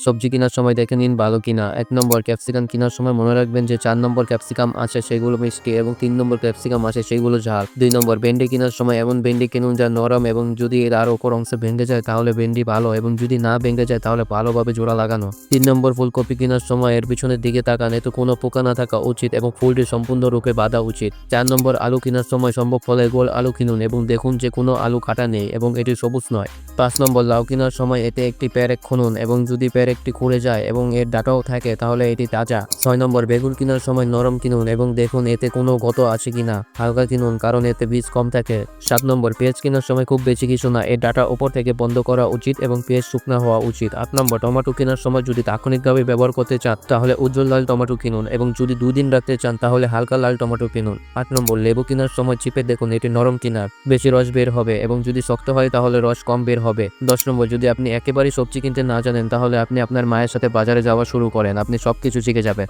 সবজি কেনার সময় দেখে নিন ভালো কিনা। ১ নম্বর ক্যাপসিকাম কেনার সময় মনে রাখবেন যে ৪ নম্বর ক্যাপসিকাম আছে সেগুলো মিষ্টি এবং ৩ নম্বর ক্যাপসিকাম আছে সেগুলো ঝাল। ২ নম্বর ভেন্ডি কেনার সময় এমন ভেন্ডি কিনুন যা নরম এবং যদি এর আর উপর অংশে ভেঙে যায় তাহলে ভেন্ডি ভালো এবং যদি না ভেঙে যায় তাহলে ভালোভাবে জোড়া লাগানো। ৩ নম্বর ফুলকপি কেনার সময় এর পিছনের দিকে তাকান, এতে কোনো পোকা না থাকা উচিত এবং ফুলটি সম্পূর্ণরূপে বাঁধা উচিত। ৪ নম্বর আলু কেনার সময় সম্ভব হলে গোল আলু কিনুন এবং দেখুন যে কোনো আলু কাটা নেই এবং এটি সবুজ নয়। ৫ নম্বর লাউ কেনার সময় এতে একটি পেরেক খুনুন এবং যদি পেরেকটি খুঁড়ে যায় এবং এর ডাঁটাও থাকে তাহলে এটি তাজা। ৬ নম্বর বেগুন কেনার সময় নরম কিনুন এবং দেখুন এতে কোনো গত আছে কিনা। হালকা কিনুন কারণ এতে বীজ কম থাকে। ৭ নম্বর পেঁয়াজ কেনার সময় খুব বেশি কিছু না, এর ডাঁটা উপর থেকে বন্ধ করা উচিত এবং পেঁয়াজ শুকনা হওয়া উচিত। ৮ নম্বর টমেটো কেনার সময় যদি তাৎক্ষণিকভাবে ব্যবহার করতে চান তাহলে উজ্জ্বল লাল টমেটো কিনুন এবং যদি ২ দিন রাখতে চান তাহলে হালকা লাল টমেটো কিনুন। ৮ নম্বর লেবু কেনার সময় চিপে দেখুন এটি নরম কিনা, বেশি রস বের হবে এবং যদি শক্ত হয় তাহলে রস কম বের হবে। ১০ নম্বর যদি আপনি একেবারেই সবজি কিনতে না জানেন তাহলে আপনি আপনার মায়ের সাথে বাজারে যাওয়া শুরু করেন, আপনি সবকিছু শিখে যাবেন।